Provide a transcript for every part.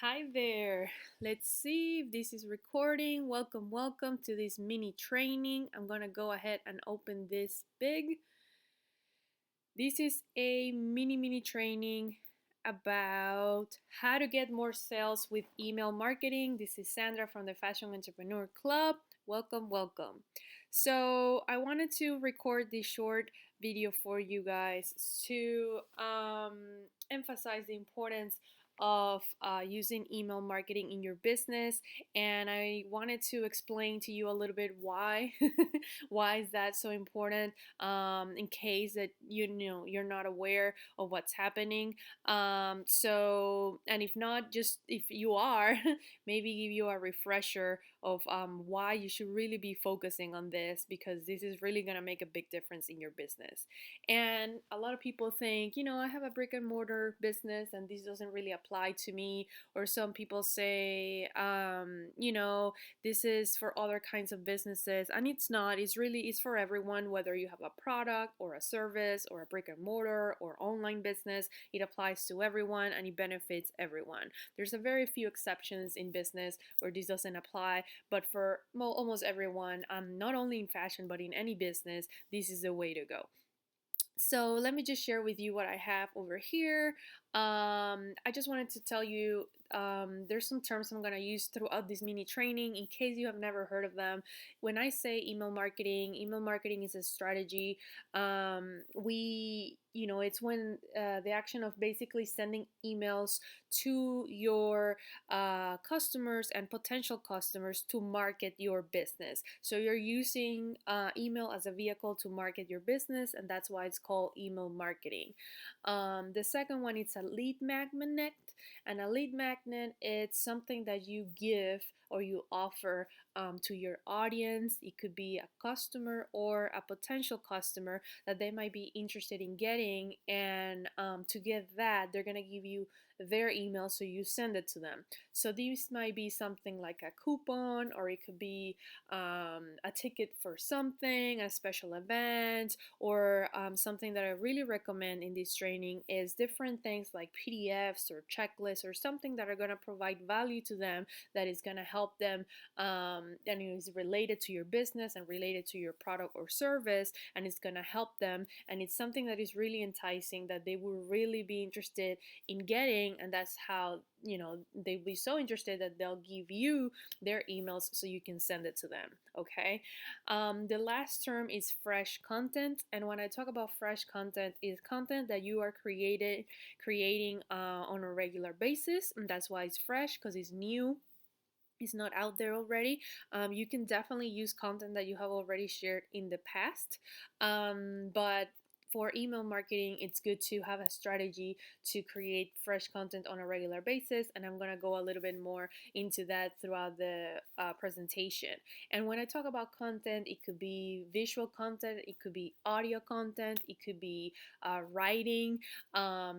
Hi there. Let's see if this is recording. Welcome to this mini training. I'm going to go ahead and open this big. This is a mini training about how to get more sales with email marketing. This is Sandra from the Fashion Entrepreneur Club. Welcome. So, I wanted to record this short video for you guys to emphasize the importance of using email marketing in your business, and I wanted to explain to you a little bit why why is that so important, in case that you're not aware of what's happening. And if not, just if you are, maybe give you a refresher of why you should really be focusing on this, because this is really going to make a big difference in your business. And a lot of people think, I have a brick and mortar business and this doesn't really apply to me. Or some people say, this is for other kinds of businesses. And it's not. It's for everyone, whether you have a product or a service or a brick and mortar or online business. It applies to everyone and it benefits everyone. There's a very few exceptions in business where this doesn't apply, but for almost everyone, not only in fashion but in any business, this is the way to go. So let me just share with you what I have over here. I just wanted to tell you, there's some terms I'm going to use throughout this mini training in case you have never heard of them. When I say email marketing is a strategy. It's when the action of basically sending emails to your customers and potential customers to market your business. So you're using email as a vehicle to market your business, and that's why it's called email marketing. The second one, it's a lead magnet, and a lead magnet, it's something that you give or you offer to your audience. It could be a customer or a potential customer that they might be interested in getting, and to get that, they're gonna give you their email, so you send it to them. So this might be something like a coupon, or it could be a ticket for something, a special event, or something that I really recommend in this training is different things like PDFs or checklists or something that are going to provide value to them, that is going to help them, and is related to your business and related to your product or service, and it's going to help them, and it's something that is really enticing that they will really be interested in getting, and that's how they'll be so interested that they'll give you their emails so you can send it to them. Okay. The last term is fresh content, and when I talk about fresh content, is content that you are creating on a regular basis, and that's why it's fresh, because it's new. It's not out there already. You can definitely use content that you have already shared in the past, but for email marketing, it's good to have a strategy to create fresh content on a regular basis, and I'm going to go a little bit more into that throughout the presentation. And when I talk about content, it could be visual content, it could be audio content, it could be writing.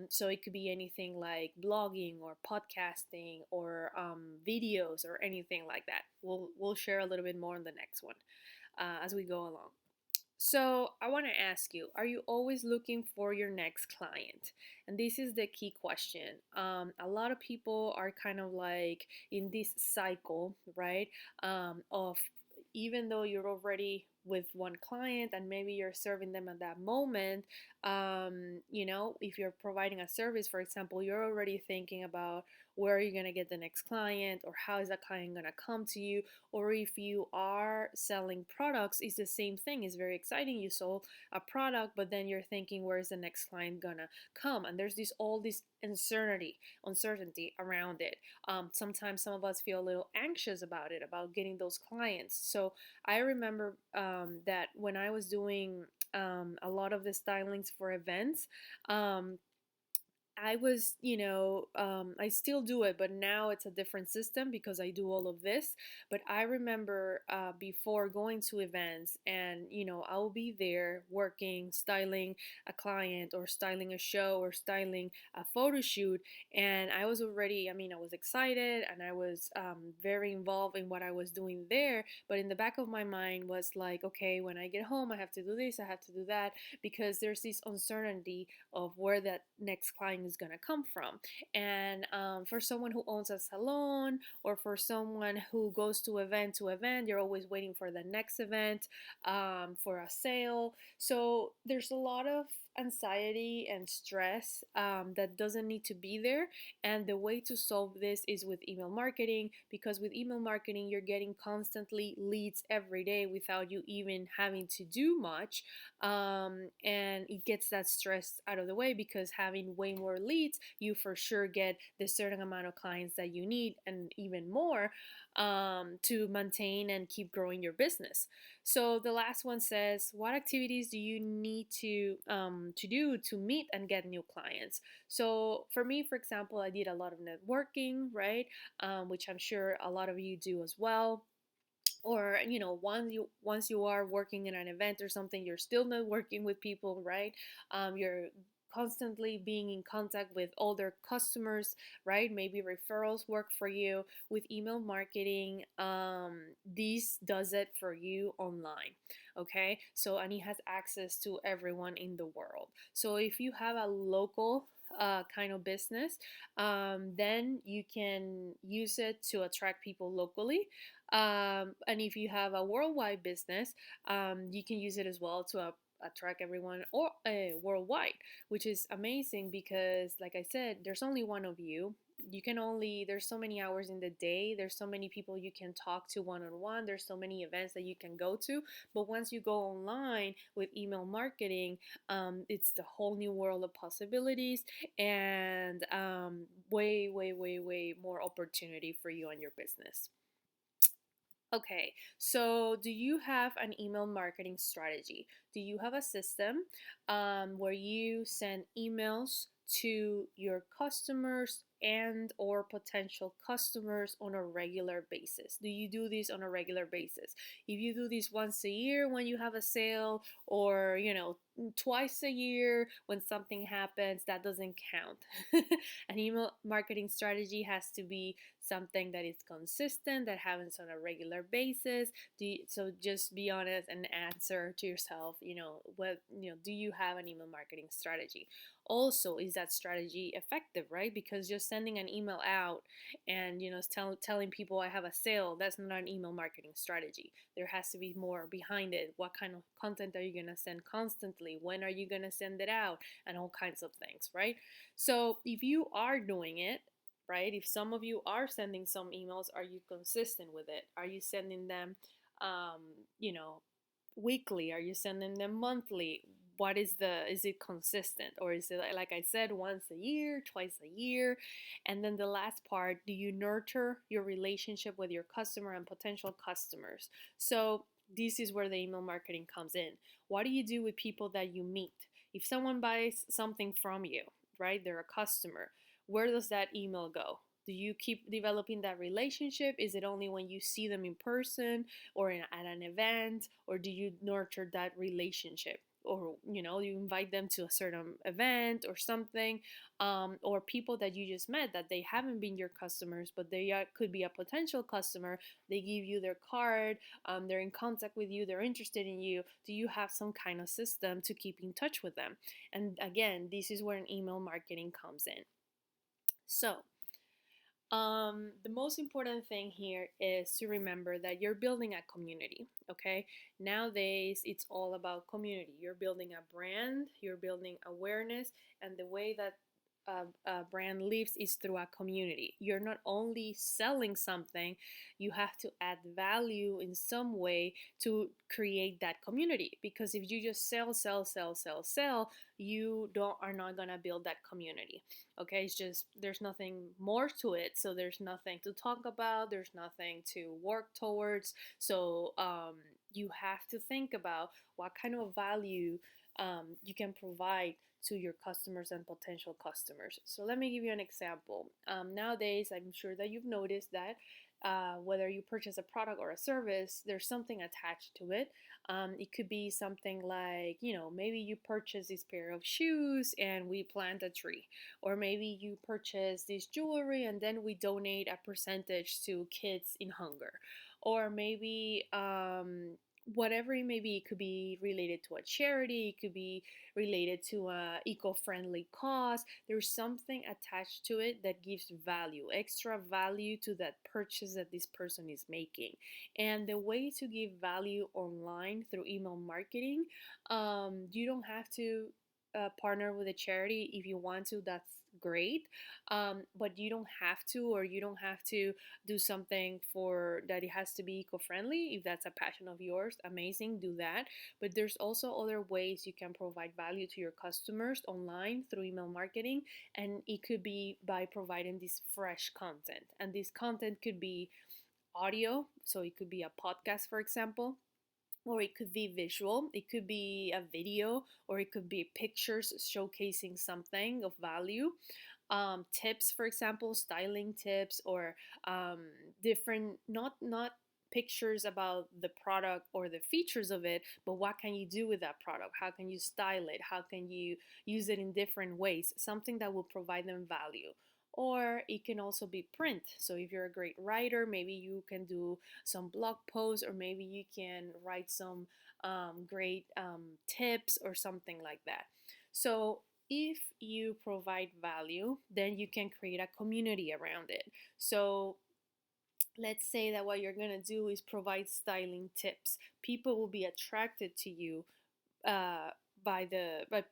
So it could be anything like blogging or podcasting or videos or anything like that. We'll share a little bit more on the next one as we go along. So I want to ask you, are you always looking for your next client? And this is the key question. A lot of people are kind of like in this cycle, right? Of, even though you're already with one client and maybe you're serving them at that moment, if you're providing a service, for example, you're already thinking about where are you going to get the next client, or how is that client going to come to you. Or if you are selling products, it's the same thing. It's very exciting. You sold a product, but then you're thinking, where is the next client going to come? And there's all this uncertainty around it. Sometimes some of us feel a little anxious about it, about getting those clients. So I remember that when I was doing a lot of the stylings for events, I was, I still do it, but now it's a different system because I do all of this. But I remember before going to events, and, I'll be there working, styling a client or styling a show or styling a photo shoot. And I was already, I was excited and I was very involved in what I was doing there. But in the back of my mind was like, okay, when I get home, I have to do this, I have to do that, because there's this uncertainty of where that next client client is going to come from. And for someone who owns a salon, or for someone who goes to event, you're always waiting for the next event, for a sale. So there's a lot of anxiety and stress that doesn't need to be there. And the way to solve this is with email marketing, because with email marketing, you're getting constantly leads every day without you even having to do much. And it gets that stress out of the way, because having way more leads, you for sure get the certain amount of clients that you need, and even more, to maintain and keep growing your business. So the last one says, what activities do you need to do to meet and get new clients? So for me, for example, I did a lot of networking, right? Which I'm sure a lot of you do as well. Or once you are working in an event or something, you're still not working with people, right? You're constantly being in contact with older customers, right? Maybe referrals work for you. With email marketing, this does it for you online. Okay, so, and it has access to everyone in the world. So if you have a local kind of business, then you can use it to attract people locally. And if you have a worldwide business, you can use it as well to attract everyone, or worldwide, which is amazing, because like I said, there's only one of you. There's so many hours in the day, there's so many people you can talk to one on one, there's so many events that you can go to. But once you go online with email marketing, it's the whole new world of possibilities, and way, way, way, way more opportunity for you and your business. Okay, so do you have an email marketing strategy? Do you have a system where you send emails to your customers and or potential customers on a regular basis? Do you do this on a regular basis? If you do this once a year when you have a sale, or twice a year when something happens, that doesn't count. An email marketing strategy has to be something that is consistent, that happens on a regular basis. So just be honest and answer to yourself, do you have an email marketing strategy? Also, is that strategy effective, right? Because just sending an email out and telling people I have a sale, that's not an email marketing strategy. There has to be more behind it. What kind of content are you going to send constantly? When are you going to send it out? And all kinds of things, right? So if you are doing it, right? If some of you are sending some emails, are you consistent with it? Are you sending them, um, you know, weekly? Are you sending them monthly? Is it consistent, or is it, like I said, once a year, twice a year? And then the last part, do you nurture your relationship with your customer and potential customers? So this is where the email marketing comes in. What do you do with people that you meet? If someone buys something from you, right, they're a customer, where does that email go? Do you keep developing that relationship? Is it only when you see them in person, or at an event, or do you nurture that relationship? Or you invite them to a certain event or something, or people that you just met that they haven't been your customers, but could be a potential customer. They give you their card, they're in contact with you, they're interested in you. Do you have some kind of system to keep in touch with them? And again, this is where an email marketing comes in. So, the most important thing here is to remember that you're building a community, okay? Nowadays, it's all about community. You're building a brand, you're building awareness, and the way that a brand lives is through a community. You're not only selling something, you have to add value in some way to create that community. Because if you just sell, sell, sell, sell, sell, you are not gonna build that community. Okay, it's just, there's nothing more to it, so there's nothing to talk about, there's nothing to work towards. So you have to think about what kind of value you can provide to your customers and potential customers. So let me give you an example. Nowadays, I'm sure that you've noticed that whether you purchase a product or a service, there's something attached to it. It could be something like, maybe you purchase this pair of shoes and we plant a tree. Or maybe you purchase this jewelry and then we donate a percentage to kids in hunger. Or maybe whatever it may be. It could be related to a charity, it could be related to a eco-friendly cause. There's something attached to it that gives value, extra value to that purchase that this person is making. And the way to give value online through email marketing, you don't have to partner with a charity. If you want to, that's great, but you don't have to, or you don't have to do something for that. It has to be eco-friendly. If that's a passion of yours, amazing, do that. But there's also other ways you can provide value to your customers online through email marketing, and it could be by providing this fresh content. And this content could be audio, so it could be a podcast, for example, or it could be visual, it could be a video, or it could be pictures showcasing something of value. Tips, for example, styling tips, or different, not pictures about the product or the features of it, but what can you do with that product, how can you style it, how can you use it in different ways, something that will provide them value. Or it can also be print. So if you're a great writer, maybe you can do some blog posts, or maybe you can write some great tips or something like that. So if you provide value, then you can create a community around it. So let's say that what you're going to do is provide styling tips. People will be attracted to you uh, by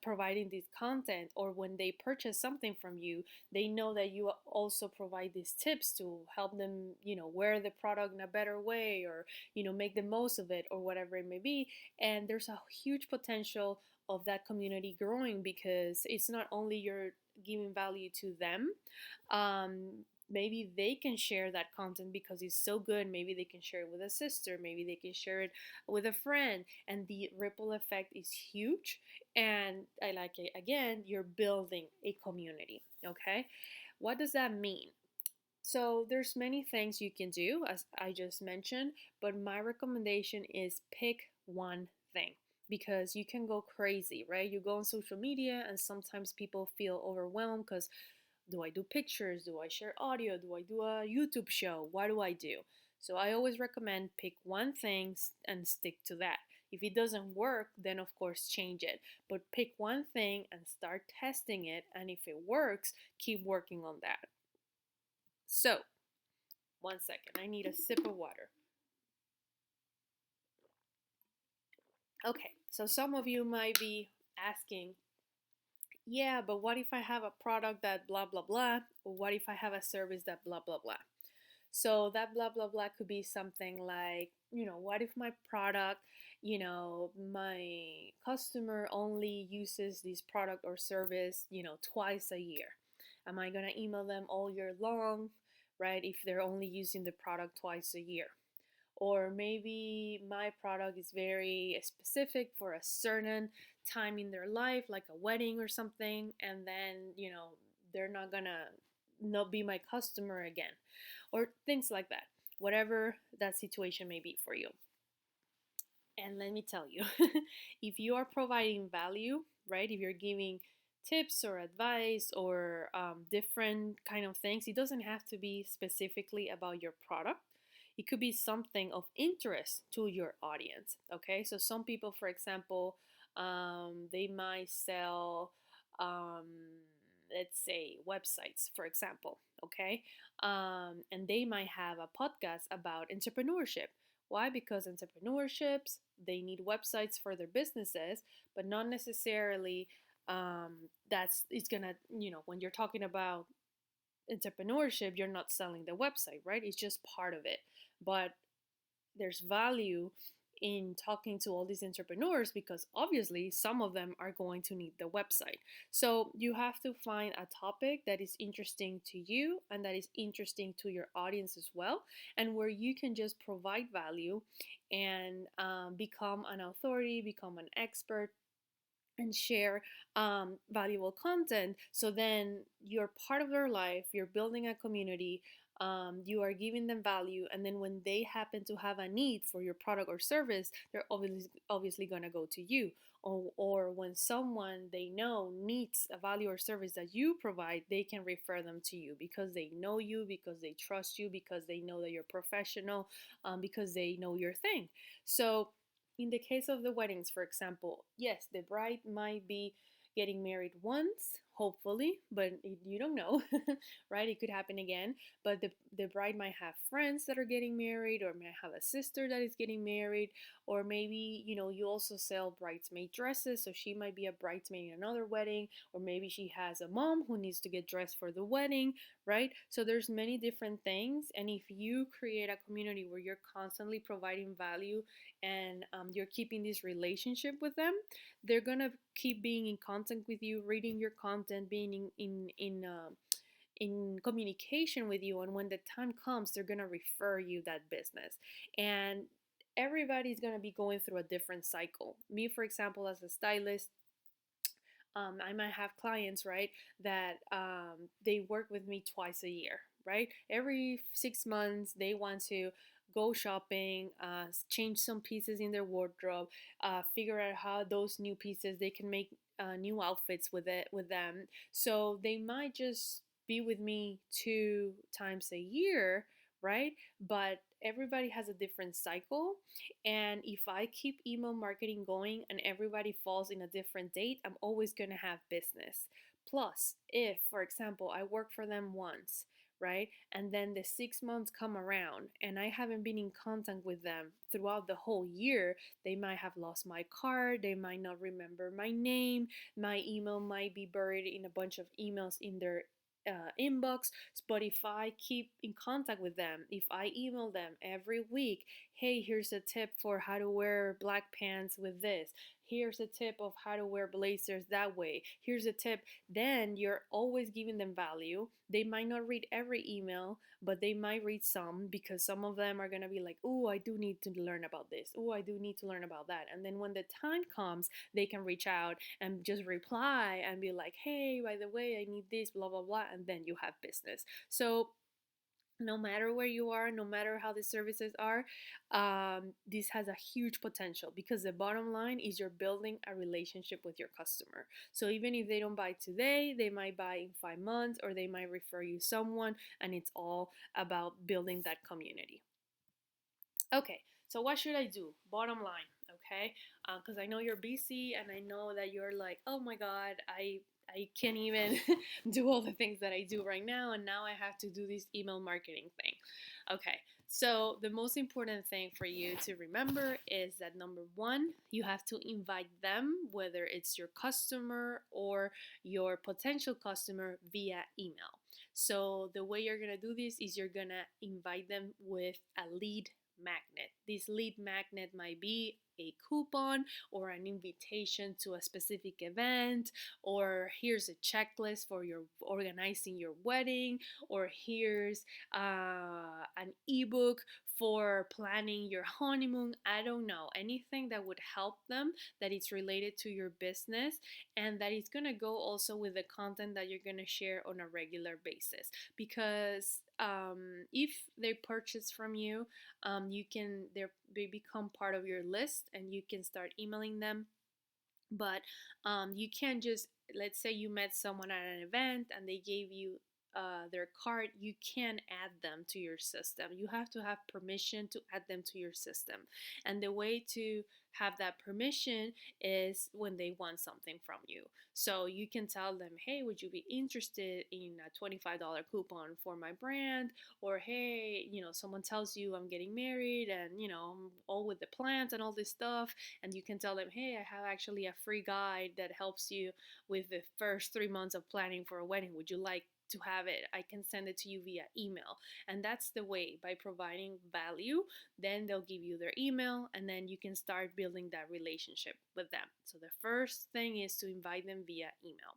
providing this content, or when they purchase something from you, they know that you also provide these tips to help them, wear the product in a better way, or make the most of it, or whatever it may be. And there's a huge potential of that community growing, because it's not only you're giving value to them. Maybe they can share that content because it's so good. Maybe they can share it with a sister, maybe they can share it with a friend, and the ripple effect is huge. And I like it, again, you're building a community. Okay, what does that mean? So there's many things you can do, as I just mentioned, but my recommendation is pick one thing, because you can go crazy, right? You go on social media and sometimes people feel overwhelmed because, do I do pictures? Do I share audio? Do I do a YouTube show? What do I do? So I always recommend pick one thing and stick to that. If it doesn't work, then of course change it. But pick one thing and start testing it. And if it works, keep working on that. So, one second, I need a sip of water. Okay, so some of you might be asking, yeah, but what if I have a product that blah blah blah? Or what if I have a service that blah blah blah? So that blah blah blah could be something like, what if my product, my customer only uses this product or service, twice a year? Am I gonna email them all year long, right? If they're only using the product twice a year. Or maybe my product is very specific for a certain time in their life, like a wedding or something, and then, they're not gonna not be my customer again, or things like that, whatever that situation may be for you. And let me tell you, if you are providing value, right, if you're giving tips or advice, or different kind of things, it doesn't have to be specifically about your product. It could be something of interest to your audience. Okay, so some people, for example, they might sell, um, let's say, websites, for example. Okay, and they might have a podcast about entrepreneurship. Why? Because entrepreneurships, they need websites for their businesses, but not necessarily that's it's gonna, when you're talking about entrepreneurship, you're not selling the website, right? It's just part of it. But there's value in talking to all these entrepreneurs, because obviously some of them are going to need the website. So you have to find a topic that is interesting to you and that is interesting to your audience as well, and where you can just provide value and become an authority, become an expert, and share valuable content. So then you're part of their life, you're building a community, you are giving them value, and then when they happen to have a need for your product or service, they're obviously going to go to you. Or when someone they know needs a value or service that you provide, they can refer them to you, because they know you, because they trust you, because they know that you're professional, because they know your thing. So in the case of the weddings, for example, yes, the bride might be getting married once, hopefully, but you don't know, right? It could happen again. But the bride might have friends that are getting married, or might have a sister that is getting married, or maybe, you also sell bridesmaid dresses, so she might be a bridesmaid in another wedding, or maybe she has a mom who needs to get dressed for the wedding, right? So there's many different things, and if you create a community where you're constantly providing value and you're keeping this relationship with them, they're gonna keep being in contact with you, reading your content, being in communication with you, and when the time comes, they're gonna refer you that business. And everybody's gonna be going through a different cycle. Me, for example, as a stylist, I might have clients, right, that they work with me twice a year, right? Every 6 months, they want to go shopping, change some pieces in their wardrobe, figure out how those new pieces they can make new outfits with them. So they might just be with me 2 times a year, right? But everybody has a different cycle, and if I keep email marketing going and everybody falls in a different date, I'm always going to have business. Plus, if, for example, I work for them once, right? And then the 6 months come around and I haven't been in contact with them throughout the whole year, they might have lost my card, they might not remember my name, my email might be buried in a bunch of emails in their inbox. But if I keep in contact with them, if I email them every week, hey, here's a tip for how to wear black pants with this, here's a tip of how to wear blazers that way, here's a tip, then you're always giving them value. They might not read every email, but they might read some, because some of them are going to be like, oh, I do need to learn about this, oh, I do need to learn about that. And then when the time comes, they can reach out and just reply and be like, hey, by the way, I need this, blah blah blah, and then you have business. So no matter where you are, no matter how the services are, this has a huge potential, because the bottom line is you're building a relationship with your customer. So even if they don't buy today, they might buy in 5 months, or they might refer you someone, and it's all about building that community. Okay, so what should I do? Bottom line, okay? Because I know you're busy, and I know that you're like, oh my God, I can't even do all the things that I do right now, and now I have to do this email marketing thing. Okay, so the most important thing for you to remember is that number one, you have to invite them, whether it's your customer or your potential customer, via email. So the way you're gonna do this is you're gonna invite them with a lead magnet. This lead magnet might be a coupon or an invitation to a specific event, or here's a checklist for your organizing your wedding, or here's an ebook for planning your honeymoon. I don't know, anything that would help them, that is related to your business, and that is going to go also with the content that you're going to share on a regular basis. Because if they purchase from you, they become part of your list, and you can start emailing them. But you can't just, let's say you met someone at an event and they gave you their card, you can add them to your system. You have to have permission to add them to your system. And the way to have that permission is when they want something from you. So you can tell them, hey, would you be interested in a $25 coupon for my brand? Or hey, someone tells you I'm getting married, and I'm all with the plans and all this stuff, and you can tell them, hey, I have actually a free guide that helps you with the first 3 months of planning for a wedding. Would you like to have it? I can send it to you via email. And that's the way, by providing value, then they'll give you their email, and then you can start building that relationship with them. So the first thing is to invite them via email.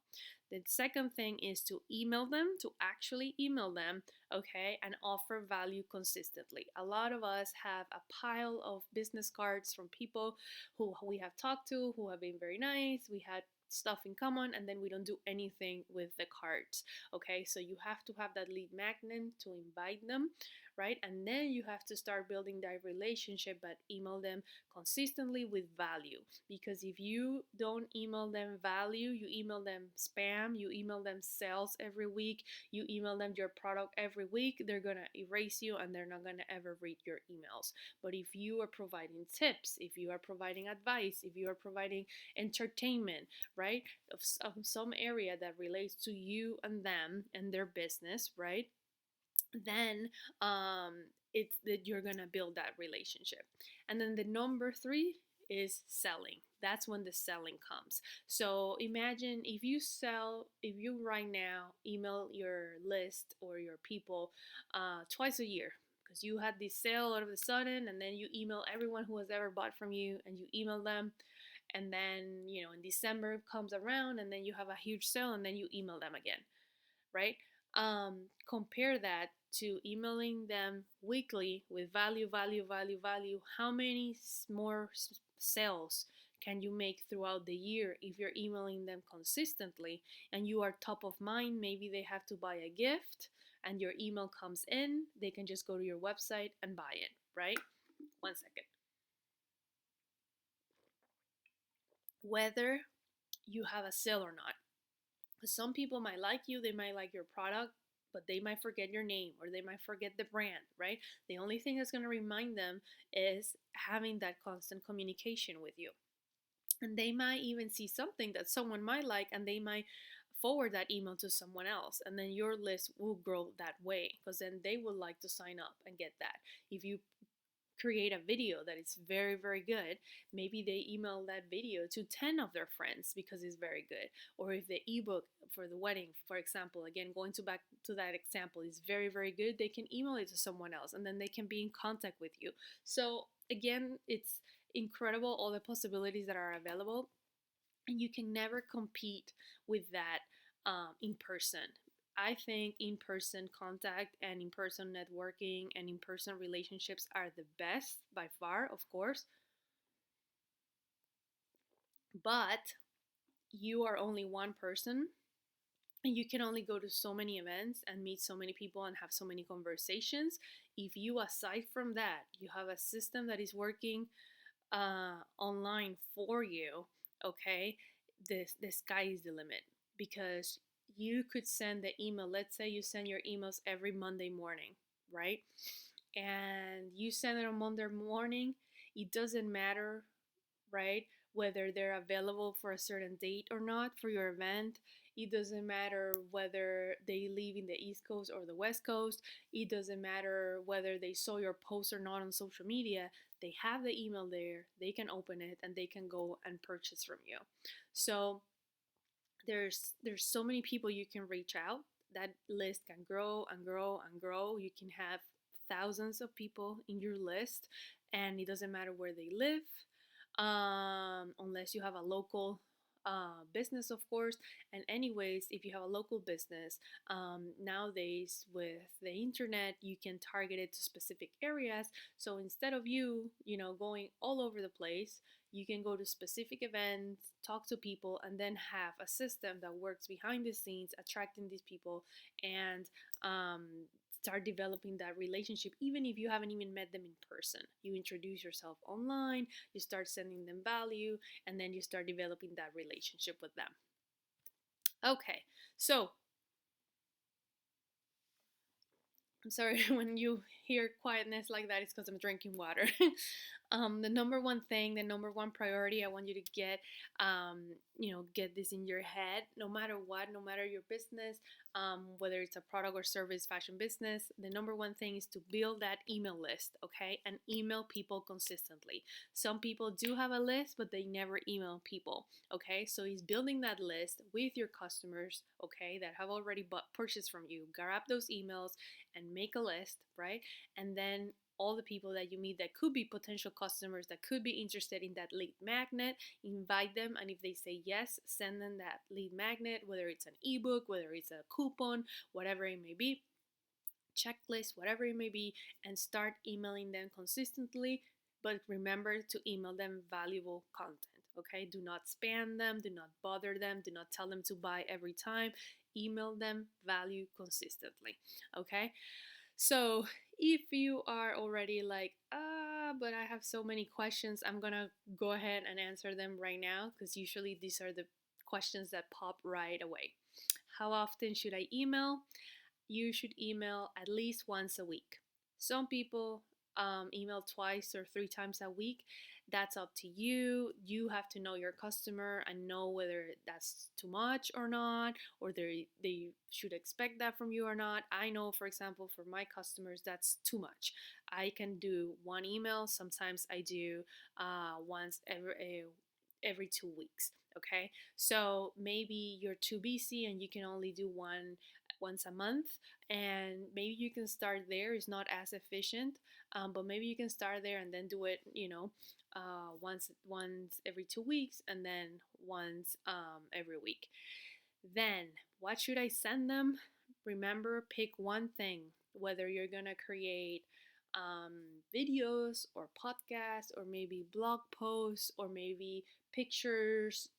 The second thing is to email them, to actually email them, okay, and offer value consistently. A lot of us have a pile of business cards from people who we have talked to, who have been very nice. We had stuff in common, and then we don't do anything with the cards. Okay, so you have to have that lead magnet to invite them, right? And then you have to start building that relationship, but email them consistently with value. Because if you don't email them value, you email them spam, you email them sales every week, you email them your product every week, they're gonna erase you and they're not gonna ever read your emails. But if you are providing tips, if you are providing advice, if you are providing entertainment, right, of some area that relates to you and them and their business, right, then it's that you're gonna build that relationship. And then the number three is selling. That's when the selling comes. So imagine if you right now email your list or your people twice a year, because you had this sale all of a sudden, and then you email everyone who has ever bought from you, and you email them, and then in December comes around, and then you have a huge sale, and then you email them again, right? Compare that to emailing them weekly with value, value, value, value. How many more sales can you make throughout the year if you're emailing them consistently and you are top of mind? Maybe they have to buy a gift and your email comes in, they can just go to your website and buy it, right? 1 second. Whether you have a sale or not. Because some people might like you, they might like your product, but they might forget your name or they might forget the brand, right? The only thing that's going to remind them is having that constant communication with you. And they might even see something that someone might like and they might forward that email to someone else, and then your list will grow that way because then they would like to sign up and get that. If you create a video that is very, very good, maybe they email that video to 10 of their friends because it's very good. Or if the ebook for the wedding, for example, again going to back to that example, is very, very good, they can email it to someone else and then they can be in contact with you. So again, it's incredible all the possibilities that are available, and you can never compete with that in person. I think in person contact and in person networking and in person relationships are the best by far, of course, but you are only one person and you can only go to so many events and meet so many people and have so many conversations. If you, aside from that, you have a system that is working online for you, okay, the sky is the limit, because you could send the email. Let's say you send your emails every Monday morning, right? And you send it on Monday morning. It doesn't matter, right, whether they're available for a certain date or not for your event. It doesn't matter whether they live in the East Coast or the West Coast. It doesn't matter whether they saw your post or not on social media. They have the email there, they can open it and they can go and purchase from you. So there's so many people you can reach out. That list can grow and grow and grow. You can have thousands of people in your list, and it doesn't matter where they live, unless you have a local business, of course. And anyways, if you have a local business, nowadays with the internet, you can target it to specific areas. So instead of going all over the place, you can go to specific events, talk to people, and then have a system that works behind the scenes, attracting these people, and start developing that relationship. Even if you haven't even met them in person, you introduce yourself online, you start sending them value, and then you start developing that relationship with them. Okay, so I'm sorry when you hear quietness like that, it's because I'm drinking water. The number one thing, the number one priority, I want you to get this in your head. No matter what, no matter your business, whether it's a product or service, fashion business, the number one thing is to build that email list, okay? And email people consistently. Some people do have a list, but they never email people, okay? So it's building that list with your customers, okay, that have already purchased from you. Grab those emails and make a list, right? And then all the people that you meet that could be potential customers that could be interested in that lead magnet, invite them, and if they say yes, send them that lead magnet, whether it's an ebook, whether it's a coupon, whatever it may be, checklist, whatever it may be, and start emailing them consistently. But remember to email them valuable content. Okay, do not spam them, do not bother them, do not tell them to buy every time. Email them value consistently. Okay, so if you are already like, but I have so many questions, I'm gonna go ahead and answer them right now because usually these are the questions that pop right away. How often should I email? You should email at least once a week. Some people email twice or three times a week. That's up to you. You have to know your customer and know whether that's too much or not, or they should expect that from you or not. I know, for example, for my customers, that's too much. I can do one email. Sometimes I do once every 2 weeks. Okay, so maybe you're too busy and you can only do one once a month, and maybe you can start there. It's not as efficient, but maybe you can start there and then do it, once every 2 weeks, and then once every week. Then what should I send them? Remember, pick one thing, whether you're gonna create um, videos or podcasts or maybe blog posts or maybe pictures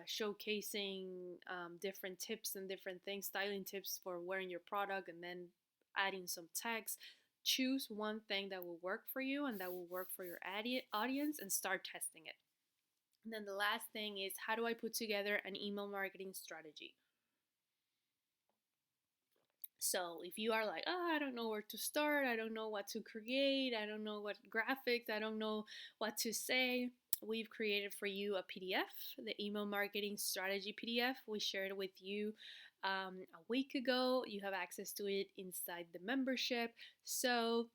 showcasing different tips and different things, styling tips for wearing your product, and then adding some text. Choose one thing that will work for you and that will work for your audience, and start testing it. And then the last thing is, how do I put together an email marketing strategy? So if you are like, oh, I don't know where to start, I don't know what to create, I don't know what graphics, I don't know what to say, we've created for you a PDF, the email marketing strategy PDF. We shared with you a week ago. You have access to it inside the membership. So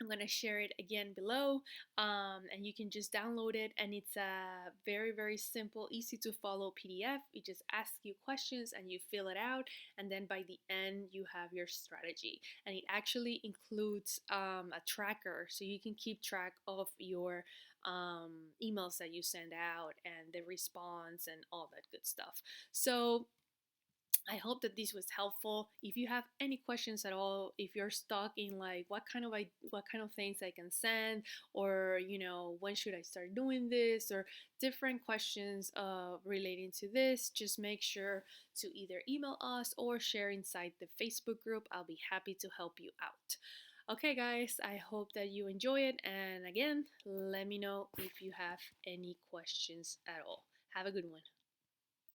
I'm going to share it again below, and you can just download it. And it's a very, very simple, easy to follow PDF. It just asks you questions and you fill it out. And then by the end, you have your strategy. And it actually includes a tracker, so you can keep track of your emails that you send out and the response and all that good stuff. So I hope that this was helpful. If you have any questions at all, if you're stuck in like what kind of things I can send, or when should I start doing this, or different questions relating to this, just make sure to either email us or share inside the Facebook group. I'll be happy to help you out. Okay, guys, I hope that you enjoy it. And again, let me know if you have any questions at all. Have a good one.